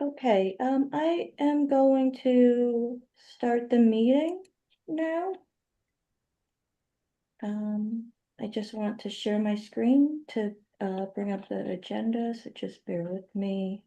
Okay, I am going to start the meeting now. I just want to share my screen to bring up the agenda, so just bear with me.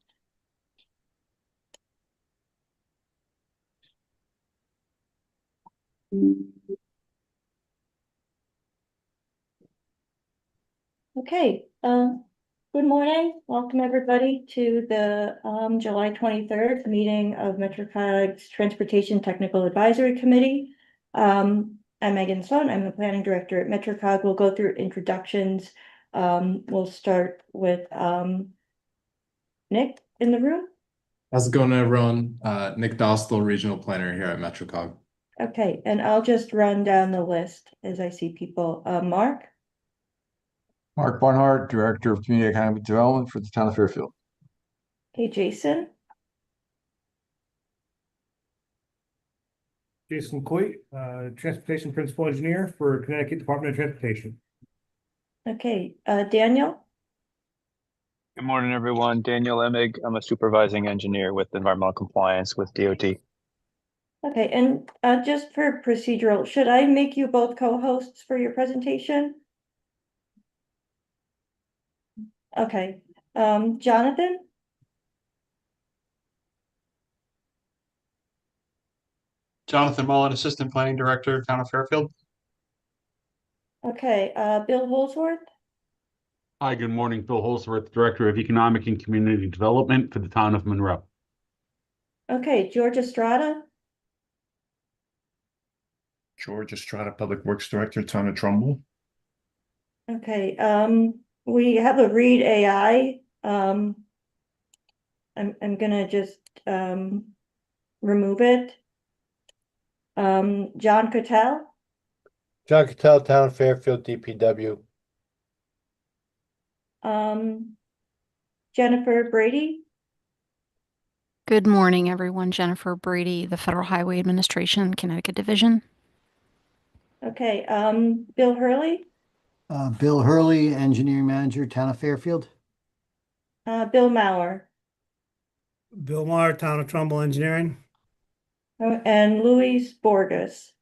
Okay, good morning. Welcome everybody to the July 23rd meeting of MetroCOG's Transportation Technical Advisory Committee. I'm Meghan Sloan. I'm the planning director at MetroCOG. We'll go through introductions. We'll start with Nick in the room. How's it going, everyone? Nick Dostal, regional planner here at MetroCOG. Okay, and I'll just run down the list as I see people. Mark. Mark Barnhart, Director of Community Economic Development for the town of Fairfield. Hey, Jason. Jason Coit, Transportation Principal Engineer for Connecticut Department of Transportation. Okay, Daniel. Good morning, everyone. Daniel Emig. I'm a supervising engineer with environmental compliance with DOT. Okay, and just for procedural, should I make you both co-hosts for your presentation? Okay, Jonathan? Jonathan Mullen, Assistant Planning Director, Town of Fairfield. Okay, Bill Holsworth? Hi, good morning. Bill Holsworth, Director of Economic and Community Development for the Town of Monroe. Okay, George Estrada? George Estrada, Public Works Director, Town of Trumbull. Okay, we have a Read AI. I'm gonna just remove it. John Cattell? John Cattell, Town of Fairfield, DPW. Jennifer Brady? Good morning, everyone. Jennifer Brady, the Federal Highway Administration, Connecticut Division. Okay, Bill Hurley? Bill Hurley, Engineering Manager, Town of Fairfield. Bill Mauer? Bill Maher, Town of Trumbull Engineering. And Luis Borges?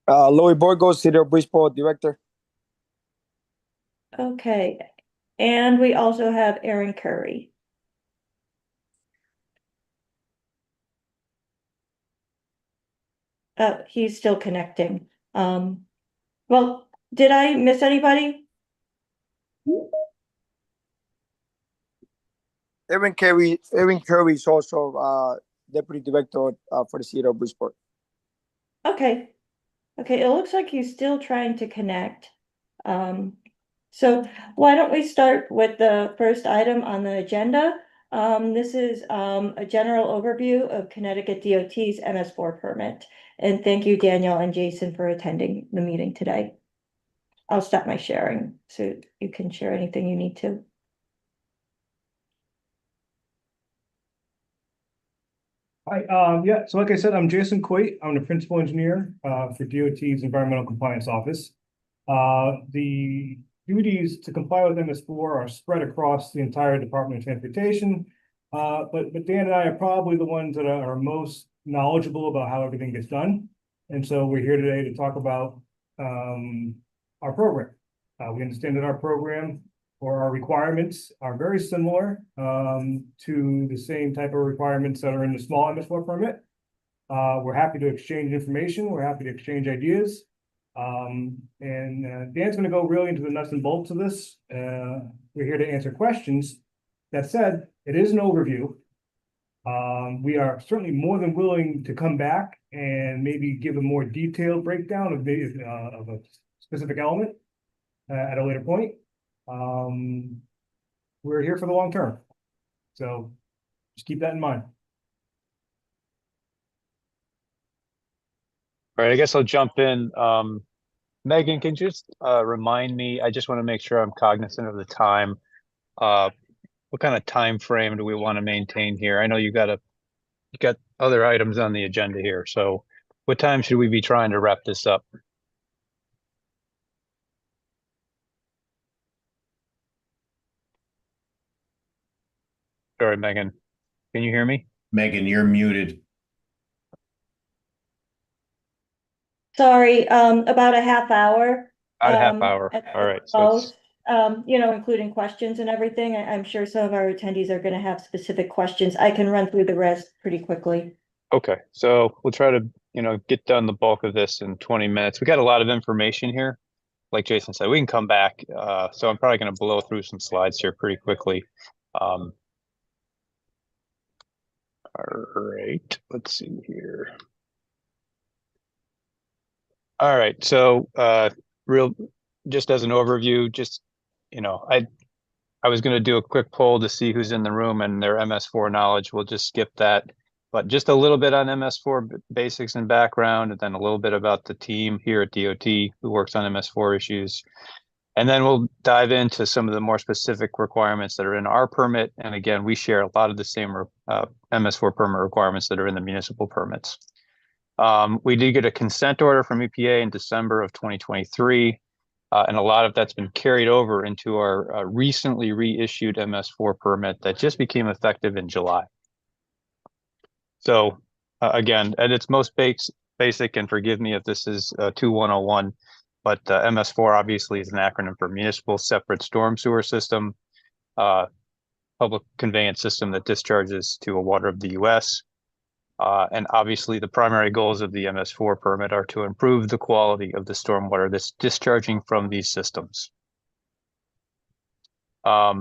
Louis Borgos, City of Bridgeport Director. Okay, and we also have Aaron Curry. He's still connecting. Well, did I miss anybody? Aaron Curry is also Deputy Director for the City of Bridgeport. Okay. Okay, it looks like he's still trying to connect. So why don't we start with the first item on the agenda? This is a general overview of Connecticut DOT's MS4 permit. And thank you, Daniel and Jason, for attending the meeting today. I'll stop my sharing so you can share anything you need to. Hi, yeah, so like I said, I'm Jason Coit. I'm the Principal Engineer for DOT's Environmental Compliance Office. The duties to comply with MS4 are spread across the entire Department of Transportation. But Dan and I are probably the ones that are most knowledgeable about how everything gets done. And so we're here today to talk about our program. We understand that our program or our requirements are very similar to the same type of requirements that are in the small MS4 permit. We're happy to exchange information. We're happy to exchange ideas. And Dan's going to go really into the nuts and bolts of this. We're here to answer questions. That said, it is an overview. We are certainly more than willing to come back and maybe give a more detailed breakdown of a specific element at a later point. We're here for the long term. So just keep that in mind. All right, I guess I'll jump in. Megan, can you just remind me, I just want to make sure I'm cognizant of the time. What kind of time frame do we want to maintain here? I know you got other items on the agenda here. So what time should we be trying to wrap this up? Sorry, Megan. Can you hear me? Megan, you're muted. Sorry, about a half hour. About a half hour. At All right. the So it's, most, including questions and everything. I'm sure some of our attendees are gonna have specific questions. I can run through the rest pretty quickly. okay. So we'll try to, get done the bulk of this in 20 minutes. We got a lot of information here. Like Jason said, we can come back. So I'm probably going to blow through some slides here pretty quickly. All right. Let's see here. All right. So, just as an overview, I was going to do a quick poll to see who's in the room and their MS4 knowledge. We'll just skip that, but just a little bit on MS4 basics and background, and then a little bit about the team here at DOT who works on MS4 issues. And then we'll dive into some of the more specific requirements that are in our permit. And again, we share a lot of the same MS4 permit requirements that are in the municipal permits. We did get a consent order from EPA in December of 2023. And a lot of that's been carried over into our recently reissued MS4 permit that just became effective in July. So again, at its most basic, and forgive me if this is 2101, but MS4 obviously is an acronym for Municipal Separate Storm Sewer System, public conveyance system that discharges to a water of the U.S. And obviously the primary goals of the MS4 permit are to improve the quality of the stormwater that's discharging from these systems. I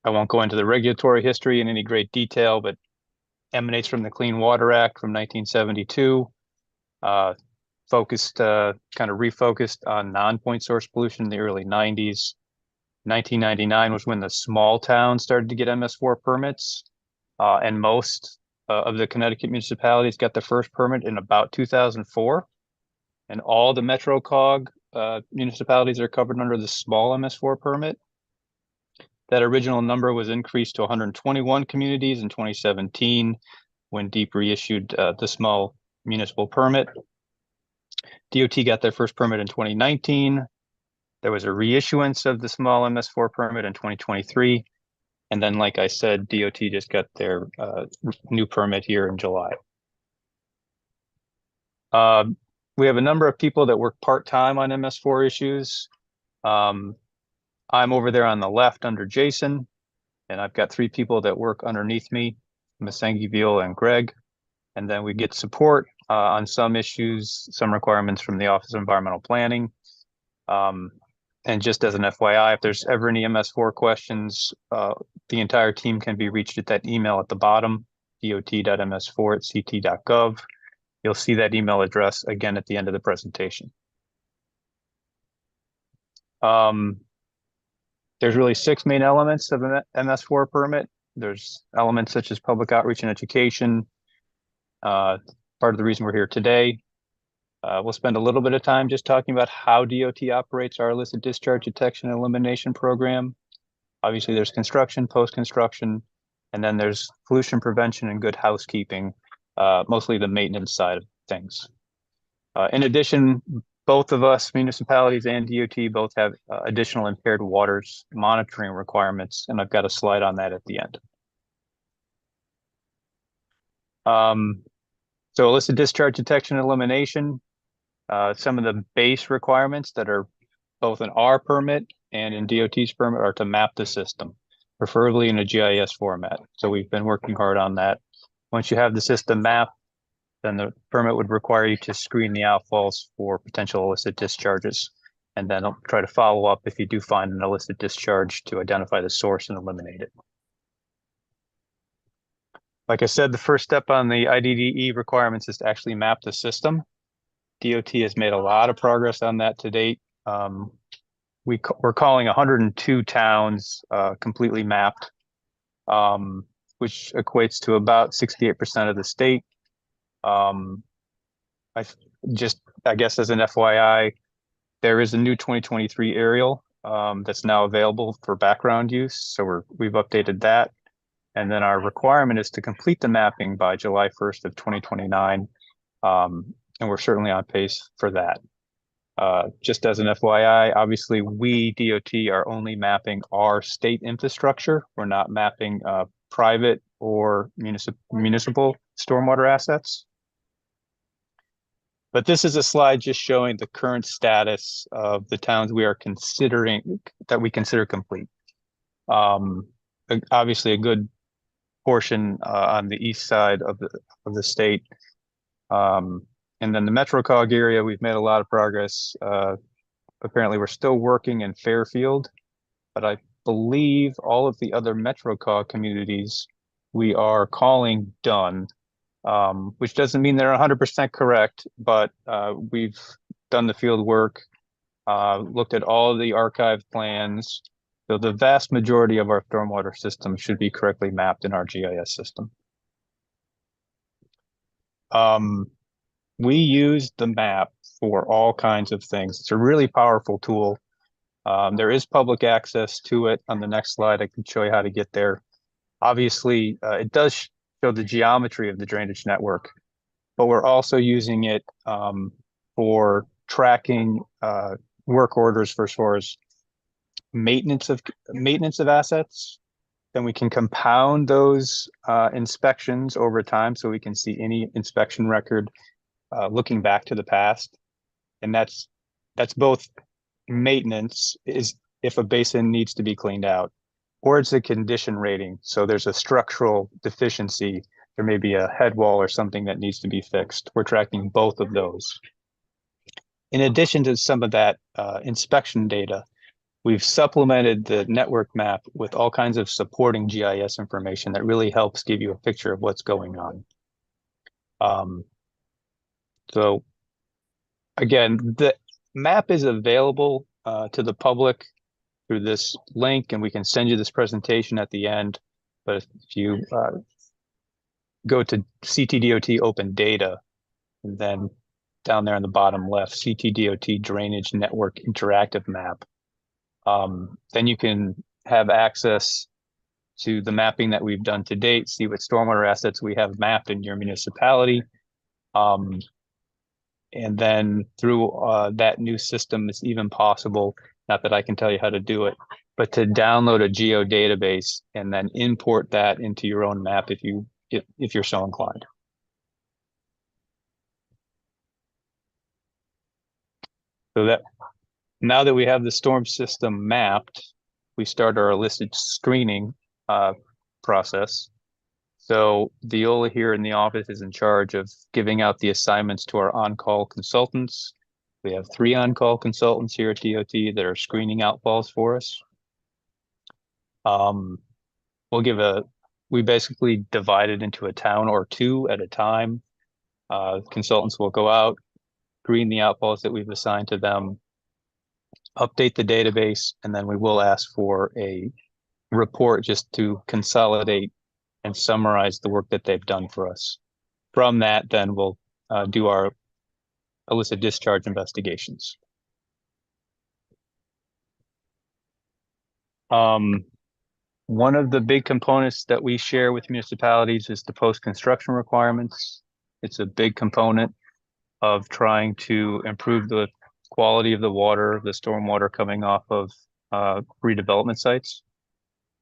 won't go into the regulatory history in any great detail, but emanates from the Clean Water Act from 1972, kind of refocused on non-point source pollution in the early 90s. 1999 was when the small towns started to get MS4 permits, and most of the Connecticut municipalities got the first permit in about 2004, and all the MetroCOG municipalities are covered under the small MS4 permit. That original number was increased to 121 communities in 2017 when DEEP reissued the small municipal permit. DOT got their first permit in 2019. There was a reissuance of the small MS4 permit in 2023. And then, like I said, DOT just got their new permit here in July. We have a number of people that work part-time on MS4 issues. I'm over there on the left under Jason, and I've got 3 people that work underneath me, Masangivil and Greg. And then we get support on some issues, some requirements from the Office of Environmental Planning. And just as an FYI, if there's ever any MS4 questions, the entire team can be reached at that email at the bottom, dot.ms4@ct.gov. You'll see that email address again at the end of the presentation. There's really 6 main elements of an MS4 permit. There's elements such as public outreach and education. Part of the reason we're here today. We'll spend a little bit of time just talking about how DOT operates our illicit discharge detection and elimination program. Obviously, there's construction, post-construction, and then there's pollution prevention and good housekeeping, mostly the maintenance side of things. In addition, both of us, municipalities and DOT, both have additional impaired waters monitoring requirements, and I've got a slide on that at the end. So illicit discharge detection and elimination, some of the base requirements that are both in our permit and in DOT's permit are to map the system, preferably in a GIS format. So we've been working hard on that. Once you have the system mapped, then the permit would require you to screen the outfalls for potential illicit discharges. And then I'll try to follow up if you do find an illicit discharge to identify the source and eliminate it. Like I said, the first step on the IDDE requirements is to actually map the system. DOT has made a lot of progress on that to date. We're calling 102 towns completely mapped, which equates to about 68% of the state. I guess as an FYI, there is a new 2023 aerial that's now available for background use. So we've updated that. And then our requirement is to complete the mapping by July 1st of 2029. And we're certainly on pace for that. Just as an FYI, obviously we, DOT, are only mapping our state infrastructure. We're not mapping private or municipal stormwater assets. But this is a slide just showing the current status of the towns we are considering, that we consider complete. Obviously a good portion on the east side of the state. And then the MetroCOG area, we've made a lot of progress. Apparently we're still working in Fairfield, but I believe all of the other MetroCOG communities we are calling done, which doesn't mean they're 100% correct, but we've done the field work, looked at all of the archived plans. So the vast majority of our stormwater system should be correctly mapped in our GIS system. We use the map for all kinds of things. It's a really powerful tool. There is public access to it. On the next slide, I can show you how to get there. Obviously, it does show the geometry of the drainage network, but we're also using it for tracking work orders for as far as maintenance of assets. Then we can compound those inspections over time, so we can see any inspection record looking back to the past. And that's both maintenance, is if a basin needs to be cleaned out, or it's a condition rating. So there's a structural deficiency, there may be a head wall or something that needs to be fixed. We're tracking both of those. In addition to some of that inspection data, we've supplemented the network map with all kinds of supporting GIS information that really helps give you a picture of what's going on. So again, the map is available to the public through this link, and we can send you this presentation at the end. But if you go to CTDOT Open Data, and then down there on the bottom left, CTDOT Drainage Network Interactive Map, then you can have access to the mapping that we've done to date, see what stormwater assets we have mapped in your municipality. And then through that new system, it's even possible, not that I can tell you how to do it, but to download a geodatabase and then import that into your own map if you're so inclined. So that now that we have the storm system mapped, we start our illicit screening process. So Viola here in the office is in charge of giving out the assignments to our on-call consultants. We have 3 on-call consultants here at DOT that are screening outfalls for us. We basically divide it into a town or 2 at a time. Consultants will go out, screen the outfalls that we've assigned to them, update the database, and then we will ask for a report just to consolidate and summarize the work that they've done for us. From that, then we'll do our illicit discharge investigations. One of the big components that we share with municipalities is the post-construction requirements. It's a big component of trying to improve the quality of the water, the stormwater coming off of redevelopment sites.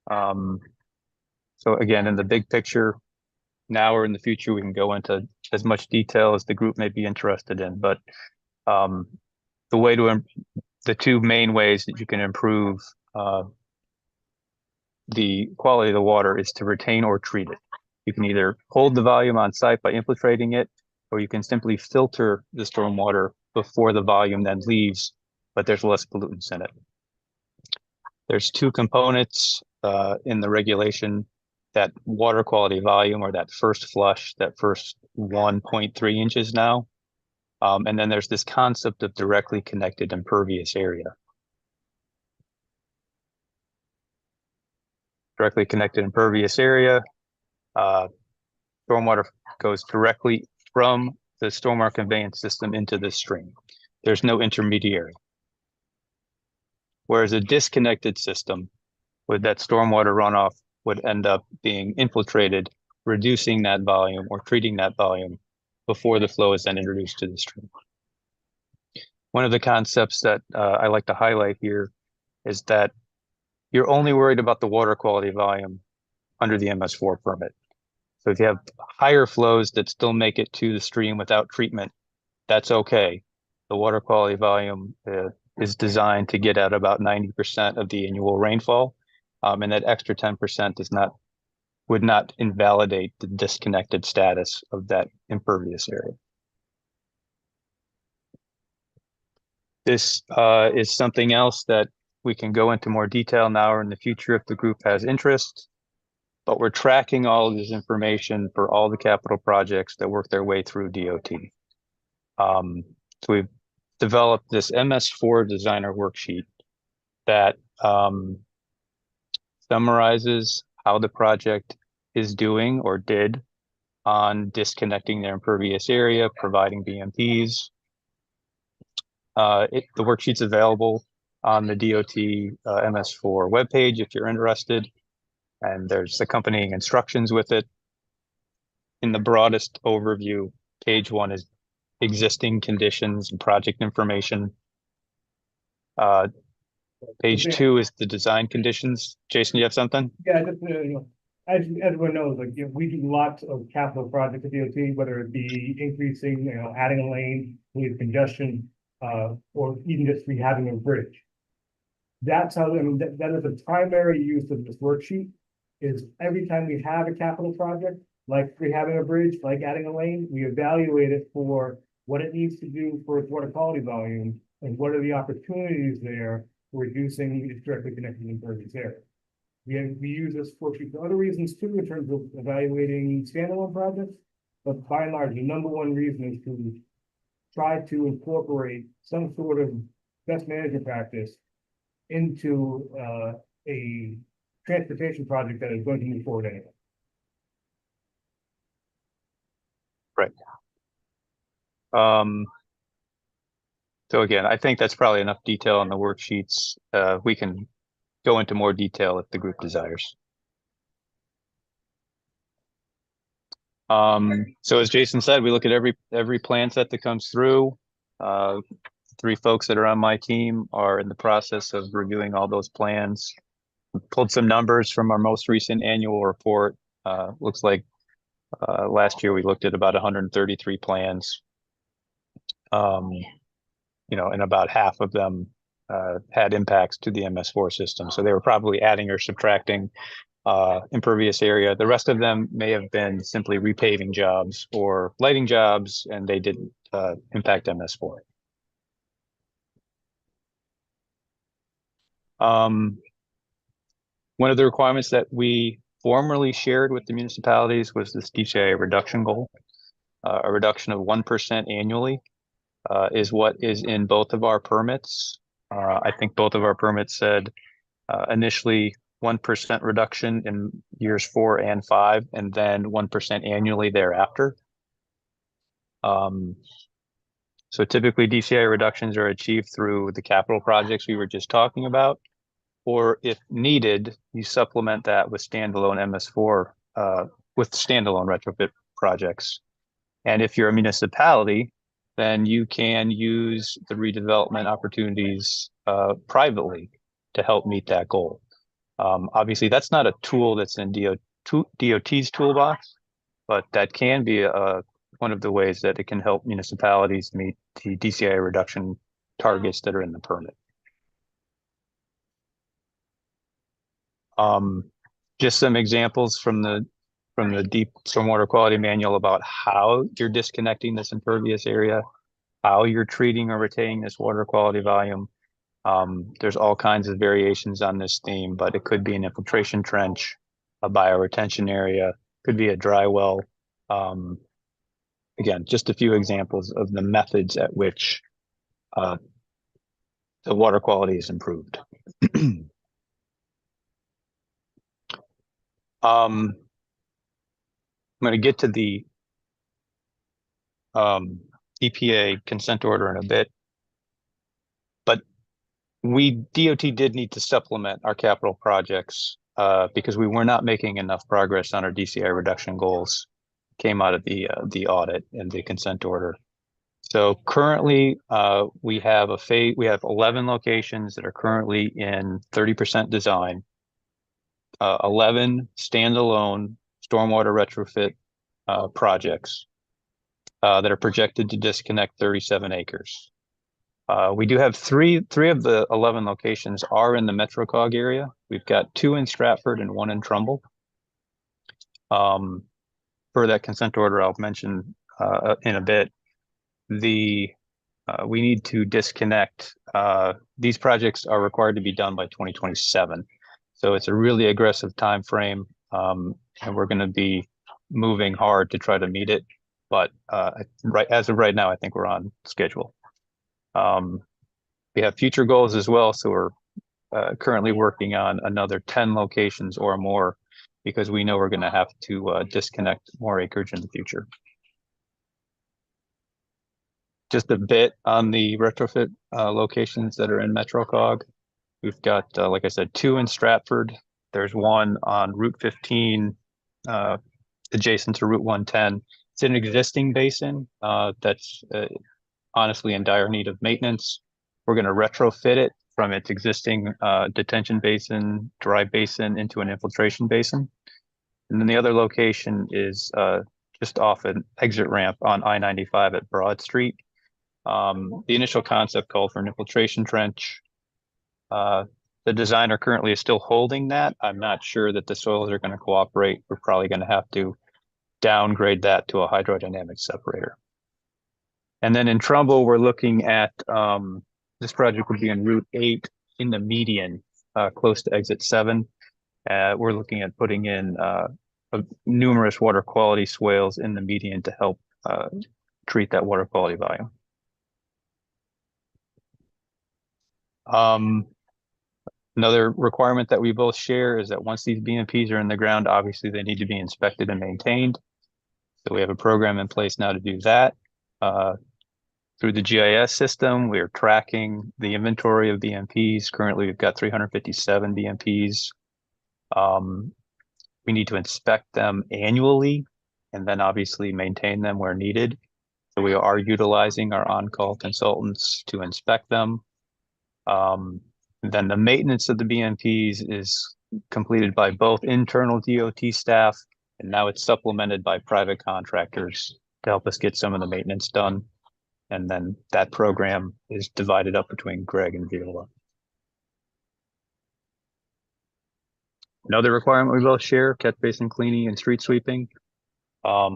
So again, in the big picture, now or in the future, we can go into as much detail as the group may be interested in. But the 2 main ways that you can improve the quality of the water is to retain or treat it. You can either hold the volume on site by infiltrating it, or you can simply filter the stormwater before the volume then leaves, but there's less pollutants in it. There's 2 components in the regulation: that water quality volume, or that first flush, that first 1.3 inches now. And then there's this concept of directly connected impervious area. Directly connected impervious area, stormwater goes directly from the stormwater conveyance system into the stream. There's no intermediary. Whereas a disconnected system with that stormwater runoff would end up being infiltrated, reducing that volume or treating that volume before the flow is then introduced to the stream. One of the concepts that I like to highlight here is that you're only worried about the water quality volume under the MS4 permit. So if you have higher flows that still make it to the stream without treatment, that's okay. The water quality volume is designed to get at about 90% of the annual rainfall, and that extra 10% would not invalidate the disconnected status of that impervious area. This is something else that we can go into more detail now or in the future if the group has interest, but we're tracking all of this information for all the capital projects that work their way through DOT. So we've developed this MS4 designer worksheet that summarizes how the project is doing or did on disconnecting their impervious area, providing BMPs. The worksheet's available on the DOT MS4 webpage if you're interested, and there's accompanying instructions with it. In the broadest overview, page 1 is existing conditions and project information. Page 2 is the design conditions. Jason, you have something? Yeah, just, as everyone knows, like, we do lots of capital projects at DOT, whether it be increasing, adding a lane, with congestion, or even just rehabbing a bridge. That's how, that is the primary use of this worksheet, is every time we have a capital project, like rehabbing a bridge, like adding a lane, we evaluate it for what it needs to do for its water quality volume, and what are the opportunities there for reducing its directly connected impervious area. We use this worksheet for other reasons too, in terms of evaluating standalone projects, but by and large, the number one reason is to try to incorporate some sort of best management practice into a transportation project that is going to move forward anyway. Right. So again, I think that's probably enough detail on the worksheets. We can go into more detail if the group desires. So as Jason said, we look at every plan set that comes through. 3 folks that are on my team are in the process of reviewing all those plans. We pulled some numbers from our most recent annual report. Looks like last year we looked at about 133 plans. And about half of them had impacts to the MS4 system. So they were probably adding or subtracting impervious area. The rest of them may have been simply repaving jobs or lighting jobs, and they didn't impact MS4. One of the requirements that we formerly shared with the municipalities was this DCI reduction goal. A reduction of 1% annually is what is in both of our permits. I think both of our permits said initially 1% reduction in years 4 and 5, and then 1% annually thereafter. So typically DCI reductions are achieved through the capital projects we were just talking about, or if needed, you supplement that with standalone MS4, with standalone retrofit projects. And if you're a municipality, then you can use the redevelopment opportunities privately to help meet that goal. Obviously, that's not a tool that's in DOT's toolbox, but that can be one of the ways that it can help municipalities meet the DCI reduction targets that are in the permit. Just some examples from the deep stormwater quality manual about how you're disconnecting this impervious area, how you're treating or retaining this water quality volume. There's all kinds of variations on this theme, but it could be an infiltration trench, a bioretention area, could be a dry well. Again, just a few examples of the methods at which the water quality is improved. I'm going to get to the EPA consent order in a bit, but DOT did need to supplement our capital projects because we were not making enough progress on our DCI reduction goals. Came out of the audit and the consent order. So currently, we have 11 locations that are currently in 30% design. 11 standalone stormwater retrofit projects that are projected to disconnect 37 acres. We do have three of the 11 locations are in the MetroCOG area. We've got 2 in Stratford and 1 in Trumbull. For that consent order, I'll mention in a bit. We need to disconnect. These projects are required to be done by 2027. So it's a really aggressive time frame, and we're going to be moving hard to try to meet it. But as of right now, I think we're on schedule. We have future goals as well, so we're currently working on another 10 locations or more because we know we're going to have to disconnect more acreage in the future. Just a bit on the retrofit locations that are in MetroCOG. We've got, like I said, 2 in Stratford. There's 1 on Route 15, adjacent to Route 110. It's an existing basin that's honestly in dire need of maintenance. We're going to retrofit it from its existing detention basin, dry basin into an infiltration basin. And then the other location is just off an exit ramp on I-95 at Broad Street. The initial concept called for an infiltration trench. The designer currently is still holding that. I'm not sure that the soils are going to cooperate. We're probably going to have to downgrade that to a hydrodynamic separator. And then in Trumbull, we're looking at this project would be in Route 8 in the median, close to exit 7. We're looking at putting in numerous water quality swales in the median to help treat that water quality volume. Another requirement that we both share is that once these BMPs are in the ground, obviously they need to be inspected and maintained. So we have a program in place now to do that. Through the GIS system, we are tracking the inventory of BMPs. Currently, we've got 357 BMPs. We need to inspect them annually and then obviously maintain them where needed. So we are utilizing our on-call consultants to inspect them. Then the maintenance of the BMPs is completed by both internal DOT staff, and now it's supplemented by private contractors to help us get some of the maintenance done. And then that program is divided up between Greg and Viola. Another requirement we both share, catch basin cleaning and street sweeping. I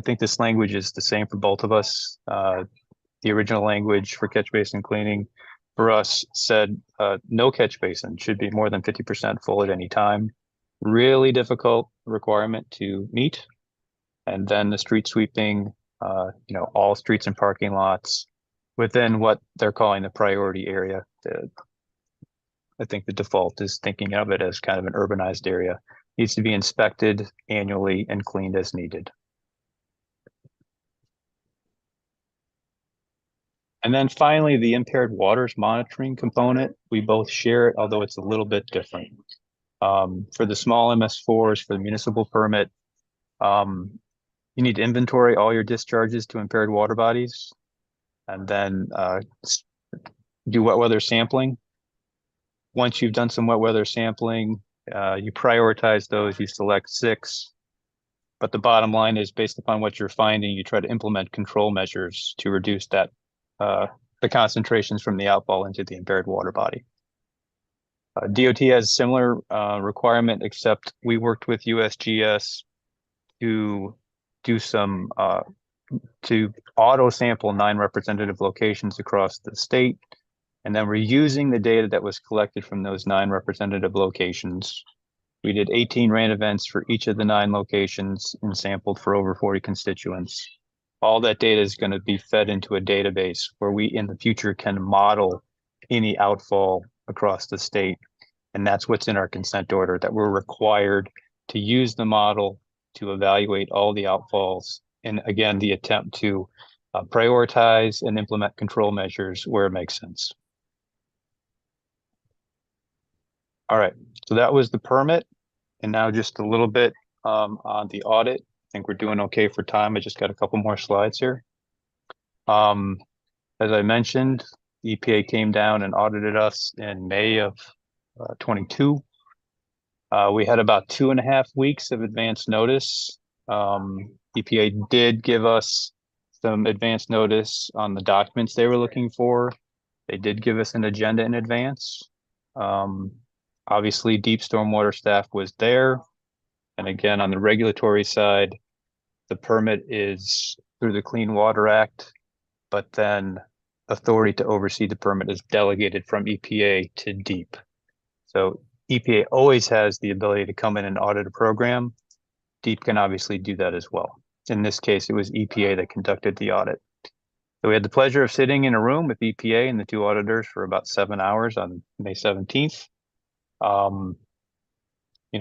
think this language is the same for both of us. The original language for catch basin cleaning for us said no catch basin should be more than 50% full at any time. Really difficult requirement to meet. And then the street sweeping, all streets and parking lots within what they're calling the priority area. I think the default is thinking of it as kind of an urbanized area. Needs to be inspected annually and cleaned as needed. And then finally, the impaired waters monitoring component, we both share it, although it's a little bit different. For the small MS4s, for the municipal permit, you need to inventory all your discharges to impaired water bodies and then do wet weather sampling. Once you've done some wet weather sampling, you prioritize those, you select 6. But the bottom line is based upon what you're finding, you try to implement control measures to reduce that the concentrations from the outfall into the impaired water body. DOT has a similar requirement, except we worked with USGS to do some to auto sample 9 representative locations across the state. And then we're using the data that was collected from those 9 representative locations. We did 18 rain events for each of the 9 locations and sampled for over 40 constituents. All that data is going to be fed into a database where we in the future can model any outfall across the state. And that's what's in our consent order, that we're required to use the model to evaluate all the outfalls. And again, the attempt to prioritize and implement control measures where it makes sense. All right, so that was the permit. And now just a little bit on the audit. I think we're doing okay for time. I just got a couple more slides here. As I mentioned, the EPA came down and audited us in May of 22. We had about 2.5 weeks of advance notice. EPA did give us some advance notice on the documents they were looking for. They did give us an agenda in advance. Obviously, deep stormwater staff was there. And again, on the regulatory side, the permit is through the Clean Water Act, but then authority to oversee the permit is delegated from EPA to DEEP. So EPA always has the ability to come in and audit a program. DEEP can obviously do that as well. In this case, it was EPA that conducted the audit. So we had the pleasure of sitting in a room with EPA and the two auditors for about 7 hours on May 17th.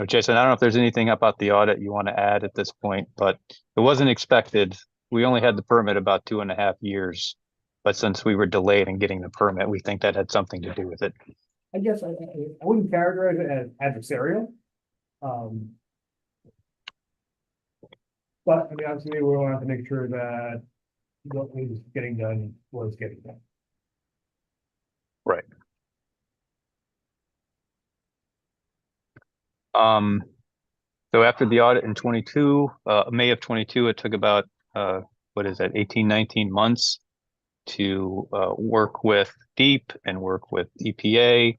Jason, I don't know if there's anything about the audit you want to add at this point, but it wasn't expected. We only had the permit about 2.5 years, but since we were delayed in getting the permit, we think that had something to do with it. I guess I wouldn't characterize it as adversarial. But I mean, obviously, we want to make sure that what was getting done was getting done. Right. So after the audit in May of 22, it took about 18, 19 months to work with DEEP and work with EPA.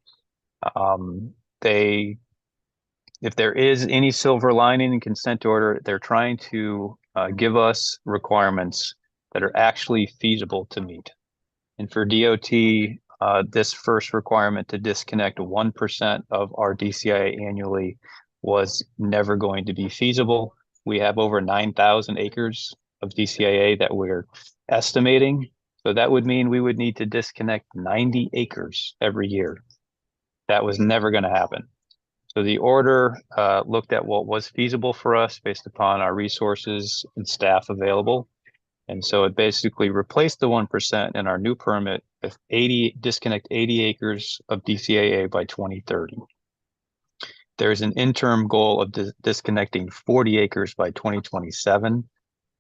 If there is any silver lining in consent order, they're trying to give us requirements that are actually feasible to meet. And for DOT, this first requirement to disconnect 1% of our DCIA annually was never going to be feasible. We have over 9,000 acres of DCIA that we're estimating. So that would mean we would need to disconnect 90 acres every year. That was never going to happen. So the order looked at what was feasible for us based upon our resources and staff available. And so it basically replaced the 1% in our new permit with disconnect 80 acres of DCAA by 2030. There's an interim goal of disconnecting 40 acres by 2027.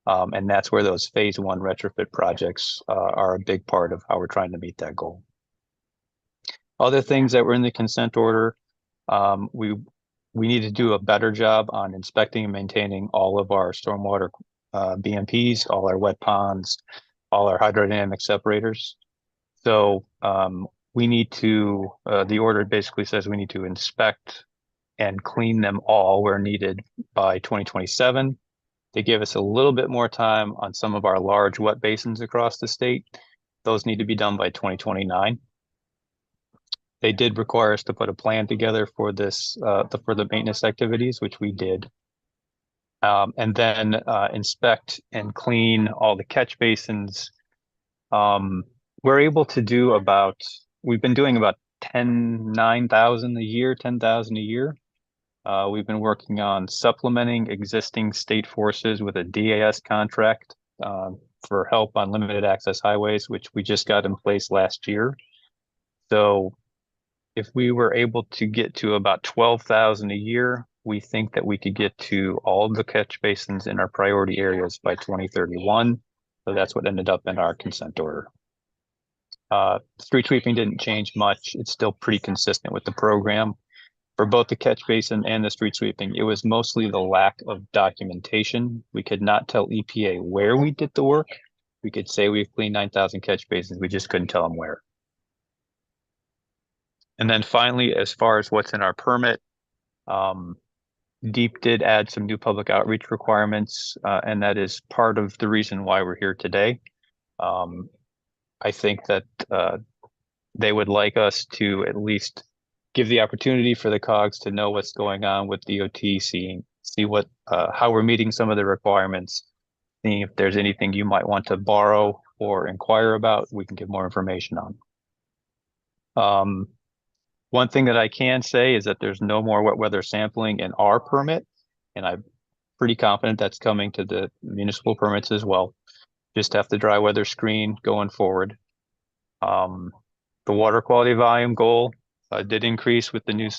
And that's where those phase 1 retrofit projects are a big part of how we're trying to meet that goal. Other things that were in the consent order, we need to do a better job on inspecting and maintaining all of our stormwater BMPs, all our wet ponds, all our hydrodynamic separators. So we need to, the order basically says we need to inspect and clean them all where needed by 2027. They give us a little bit more time on some of our large wet basins across the state. Those need to be done by 2029. They did require us to put a plan together for this, for the maintenance activities, which we did. And then inspect and clean all the catch basins. We're able to do we've been doing about 9,000 a year, 10,000 a year. We've been working on supplementing existing state forces with a DAS contract for help on limited access highways, which we just got in place last year. So if we were able to get to about 12,000 a year, we think that we could get to all of the catch basins in our priority areas by 2031. So that's what ended up in our consent order. Street sweeping didn't change much. It's still pretty consistent with the program. For both the catch basin and the street sweeping, it was mostly the lack of documentation. We could not tell EPA where we did the work. We could say we've cleaned 9,000 catch basins. We just couldn't tell them where. And then finally, as far as what's in our permit, DEEP did add some new public outreach requirements, and that is part of the reason why we're here today. I think that they would like us to at least give the opportunity for the COGs to know what's going on with DOT, see what how we're meeting some of the requirements, seeing if there's anything you might want to borrow or inquire about, we can give more information on. One thing that I can say is that there's no more wet weather sampling in our permit, and I'm pretty confident that's coming to the municipal permits as well. Just have the dry weather screen going forward. The water quality volume goal did increase with the new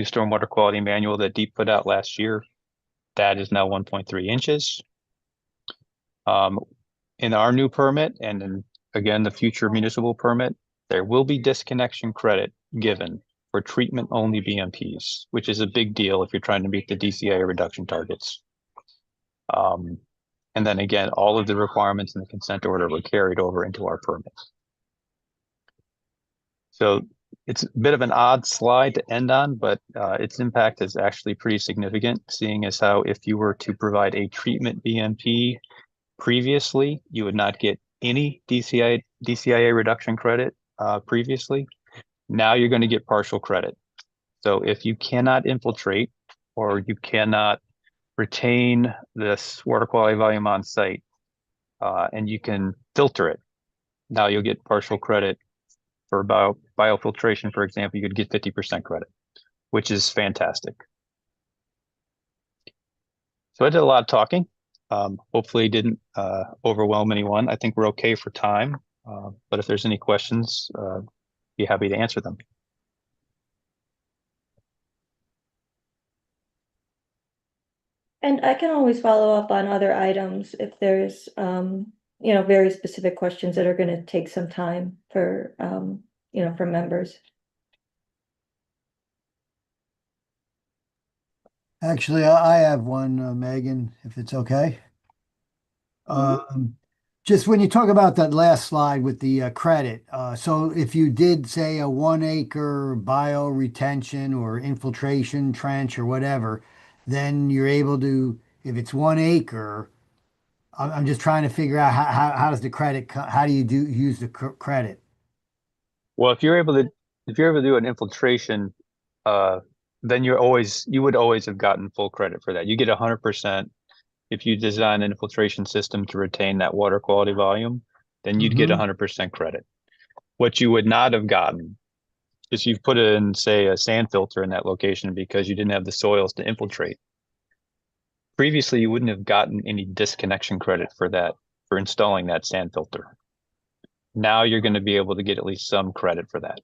stormwater quality manual that DEEP put out last year. That is now 1.3 inches. In our new permit, and then again the future municipal permit, there will be disconnection credit given for treatment-only BMPs, which is a big deal if you're trying to meet the DCI reduction targets. And then again, all of the requirements in the consent order were carried over into our permit. So it's a bit of an odd slide to end on, but its impact is actually pretty significant, seeing as how if you were to provide a treatment BMP previously, you would not get any DCIA reduction credit previously. Now you're going to get partial credit. So if you cannot infiltrate or you cannot retain this water quality volume on site and you can filter it, now you'll get partial credit. For biofiltration, for example, you could get 50% credit, which is fantastic. So I did a lot of talking. Hopefully didn't overwhelm anyone. I think we're okay for time. But if there's any questions, be happy to answer them. And I can always follow up on other items if there's, very specific questions that are going to take some time for, for members. Actually, I have one, Megan, if it's okay. Just when you talk about that last slide with the credit, so if you did say a 1 acre bio retention or infiltration trench or whatever, then you're able to, if it's 1 acre, I'm just trying to figure out how does the credit, how do you use the credit? Well, if you're able to do an infiltration, then you would always have gotten full credit for that. You get 100%. If you design an infiltration system to retain that water quality volume, then you'd get 100% credit. What you would not have gotten is you've put in, say, a sand filter in that location because you didn't have the soils to infiltrate. Previously, you wouldn't have gotten any disconnection credit for that, for installing that sand filter. Now you're going to be able to get at least some credit for that.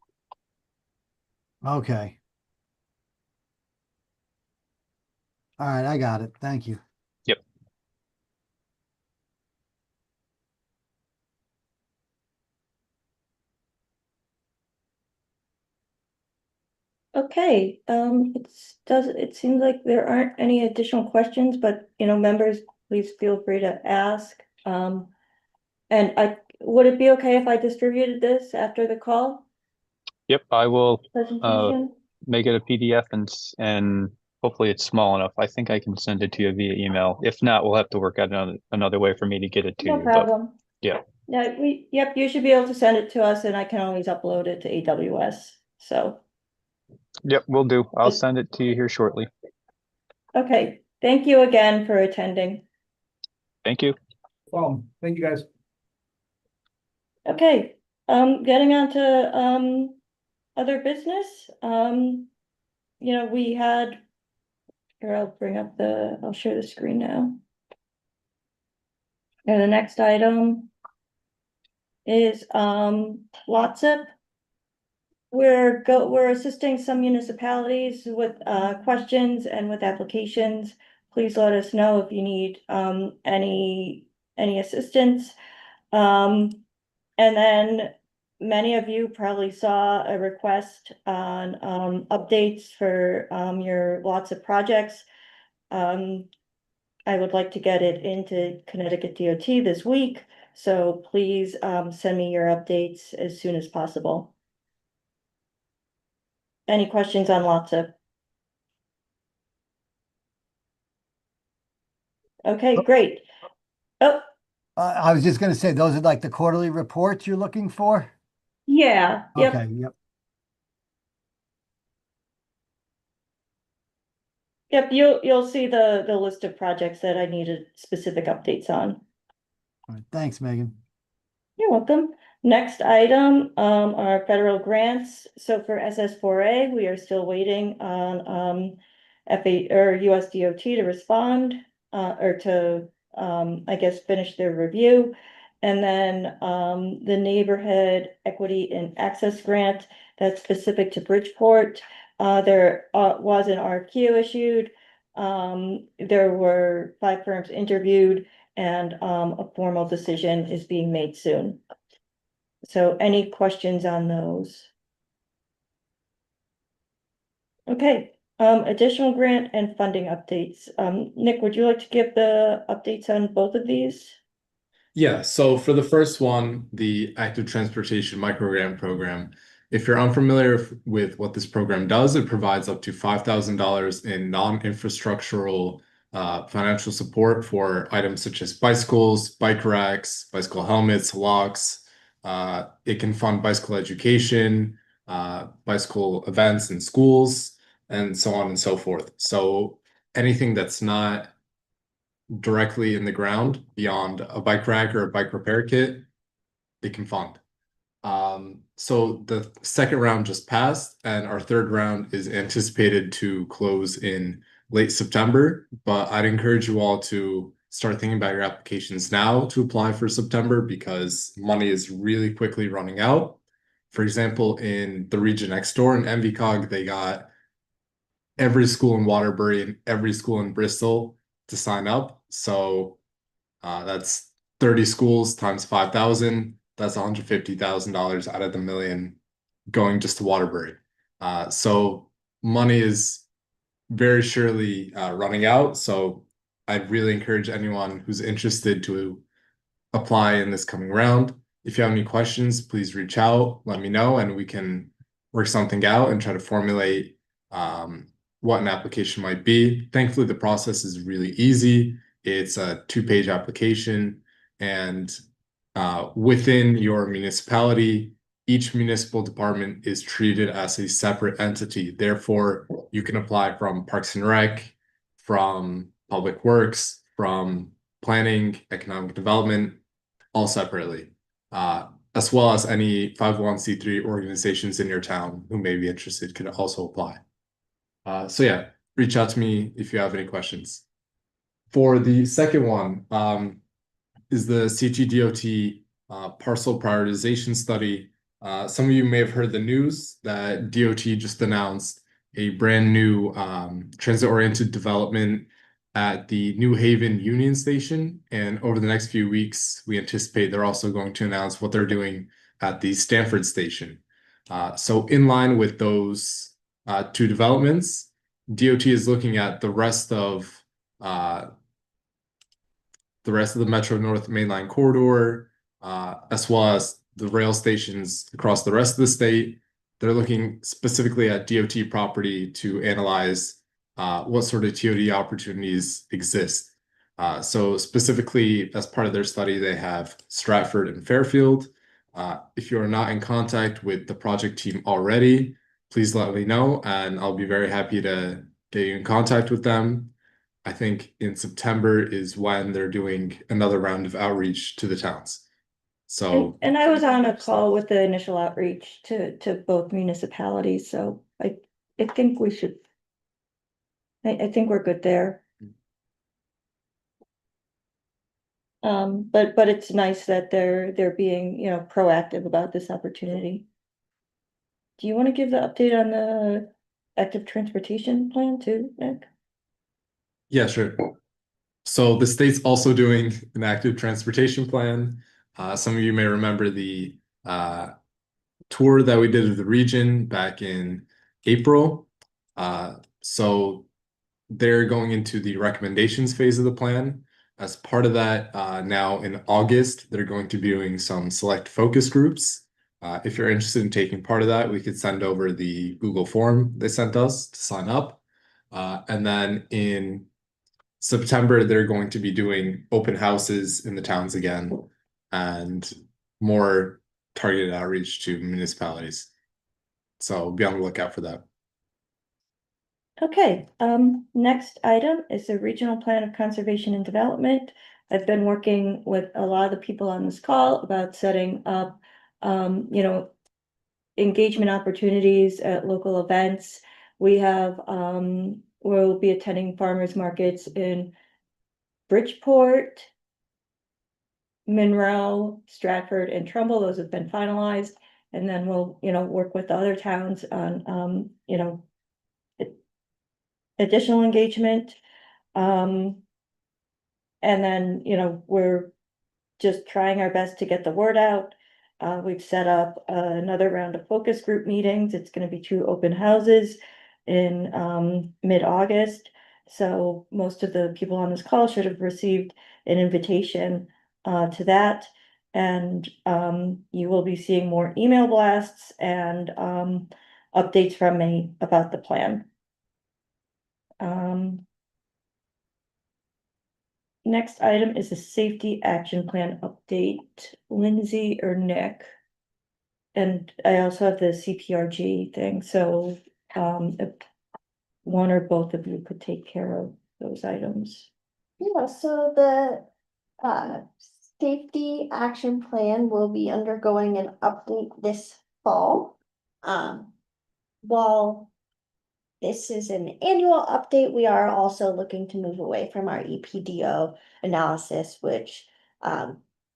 Okay. All right, I got it. Thank you. Yep. Okay, it seems like there aren't any additional questions, but members, please feel free to ask. And would it be okay if I distributed this after the call Yep, I will presentation? make it a PDF and hopefully it's small enough. I think I can send it to you via email. If not, we'll have to work out another way for me to get it to No you. problem. But yeah. Yeah, you should be able to send it to us and I can always upload it to AWS. So. Yep, will do. I'll send it to you here shortly. Okay, thank you again for attending. Thank you. Thank you, guys. Okay, getting on to other business. We had, here, I'll share the screen now. And the next item is LOTSIP. We're assisting some municipalities with questions and with applications. Please let us know if you need any assistance. And then many of you probably saw a request on updates for your lots of projects. I would like to get it into Connecticut DOT this week, so please send me your updates as soon as possible. Any questions on LOTSIP? Okay, great. Oh, I was just going to say, those are like the quarterly reports you're looking for? yeah, yep. Okay, yep. Yep, you'll see the list of projects that I needed specific updates on. All right, thanks, Megan. You're welcome. Next item are federal grants. So for SS4A, we are still waiting on FA or USDOT to respond or to I guess finish their review. And then the neighborhood equity and access grant that's specific to Bridgeport. There was an RQ issued. There were 5 firms interviewed and a formal decision is being made soon. So any questions on those? Okay, additional grant and funding updates. Nick, would you like to give the updates on both of these? Yeah, so for the first one, the Active Transportation Microgrant Program, if you're unfamiliar with what this program does, it provides up to $5,000 in non-infrastructural financial support for items such as bicycles, bike racks, bicycle helmets, locks. It can fund bicycle education, bicycle events in schools, and so on and so forth. So anything that's not directly in the ground beyond a bike rack or a bike repair kit, they can fund. So the second round just passed, and our third round is anticipated to close in late September. But I'd encourage you all to start thinking about your applications now to apply for September because money is really quickly running out. For example, in the region next door in MetroCOG, they got every school in Waterbury and every school in Bristol to sign up. So that's 30 schools times 5,000. That's $150,000 out of the million going just to Waterbury. So money is very surely running out. So I'd really encourage anyone who's interested to apply in this coming round. If you have any questions, please reach out, let me know, and we can work something out and try to formulate what an application might be. Thankfully, the process is really easy. It's a 2-page application, and within your municipality, each municipal department is treated as a separate entity. Therefore, you can apply from Parks and Rec, from Public Works, from Planning, Economic Development, all separately, as well as any 501c3 organizations in your town who may be interested could also apply. So yeah, reach out to me if you have any questions. For the second one, is the CTDOT parcel prioritization study. Some of you may have heard the news that DOT just announced a brand new transit-oriented development at the New Haven Union Station. And over the next few weeks, we anticipate they're also going to announce what they're doing at the Stanford Station. So in line with those two developments, DOT is looking at the rest of the Metro North Mainline corridor, as well as the rail stations across the rest of the state. They're looking specifically at DOT property to analyze what sort of TOD opportunities exist. So specifically, as part of their study, they have Stratford and Fairfield. If you are not in contact with the project team already, please let me know, and I'll be very happy to get you in contact with them. I think in September is when they're doing another round of outreach to the towns. So And I was on a call with the initial outreach to both municipalities, so I think we should. I think we're good there. But it's nice that they're being, proactive about this opportunity. Do you want to give the update on the active transportation plan too, Nick? yeah, sure. So the state's also doing an active transportation plan. Some of you may remember the tour that we did of the region back in April. So they're going into the recommendations phase of the plan. As part of that, now in August, they're going to be doing some select focus groups. If you're interested in taking part of that, we could send over the Google form they sent us to sign up. And then in September, they're going to be doing open houses in the towns again and more targeted outreach to municipalities. So be on the lookout for that. Okay, next item is the Regional Plan of Conservation and Development. I've been working with a lot of the people on this call about setting up, engagement opportunities at local events. We'll be attending farmers markets in Bridgeport, Monroe, Stratford, and Trumbull. Those have been finalized. And then we'll, work with other towns on, additional engagement. And then, we're just trying our best to get the word out. We've set up another round of focus group meetings. It's going to be 2 open houses. in mid-August. So most of the people on this call should have received an invitation to that. And you will be seeing more email blasts and updates from me about the plan. Next item is the safety action plan update. Lindsay or Nick? And I also have the CPRG thing, so if one or both of you could take care of those items. Yeah, so the safety action plan will be undergoing an update this fall. While this is an annual update, we are also looking to move away from our EPDO analysis, which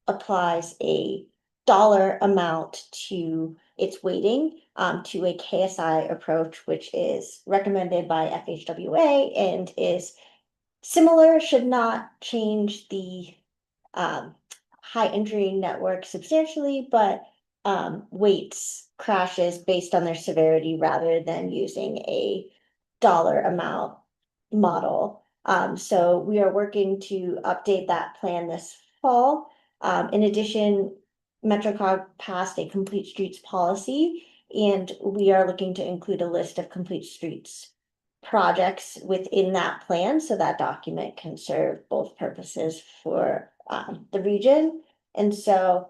applies a dollar amount to its weighting to a KSI approach, which is recommended by FHWA and is similar, should not change the high injury network substantially, but weights crashes based on their severity rather than using a dollar amount model. So we are working to update that plan this fall. In addition, MetroCOG passed a complete streets policy, and we are looking to include a list of complete streets projects within that plan, so that document can serve both purposes for the region. And so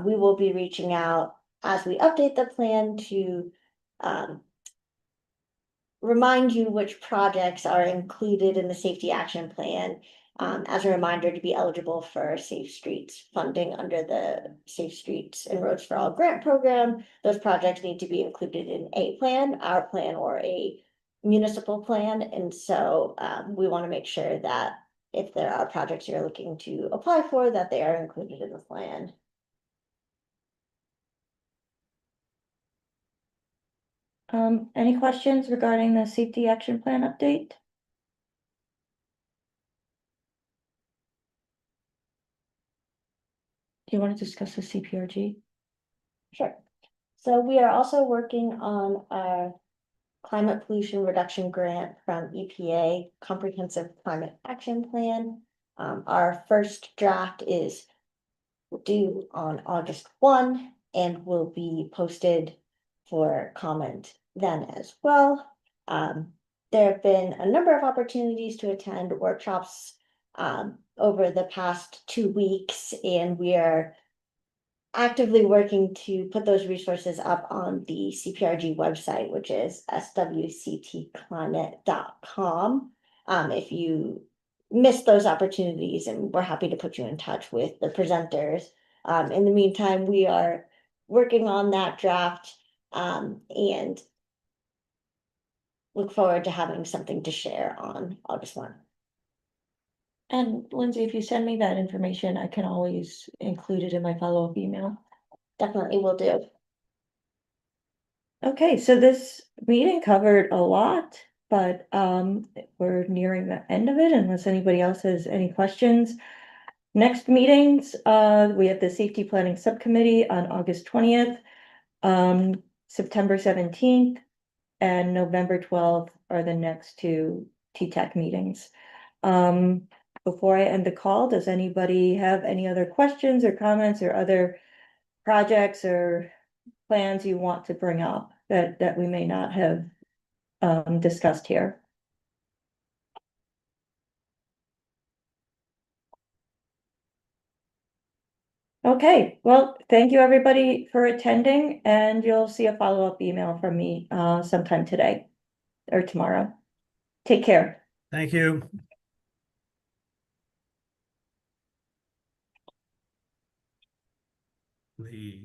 we will be reaching out as we update the plan to remind you which projects are included in the safety action plan, as a reminder to be eligible for Safe Streets funding under the Safe Streets and Roads for All grant program. Those projects need to be included in a plan, our plan, or a municipal plan. And so we want to make sure that if there are projects you're looking to apply for, that they are included in the plan. Any questions regarding the safety action plan update? Do you want to discuss the CPRG? Sure. So we are also working on our climate pollution reduction grant from EPA, Comprehensive Climate Action Plan. Our first draft is due on August 1 and will be posted for comment then as well. There have been a number of opportunities to attend workshops over the past 2 weeks, and we are actively working to put those resources up on the CPRG website, which is swctclimate.com. If you missed those opportunities, and we're happy to put you in touch with the presenters. In the meantime, we are working on that draft and look forward to having something to share on August 1. And Lindsay, if you send me that information, I can always include it in my follow-up email. Definitely will do. Okay, so this meeting covered a lot, but we're nearing the end of it unless anybody else has any questions. Next meetings, we have the Safety Planning Subcommittee on August 20th, September 17th, and November 12th are the next two TTAC meetings. Before I end the call, does anybody have any other questions or comments or other projects or plans you want to bring up that we may not have discussed here? Okay, well, thank you everybody for attending, and you'll see a follow-up email from me sometime today or tomorrow. Take care. Thank you. The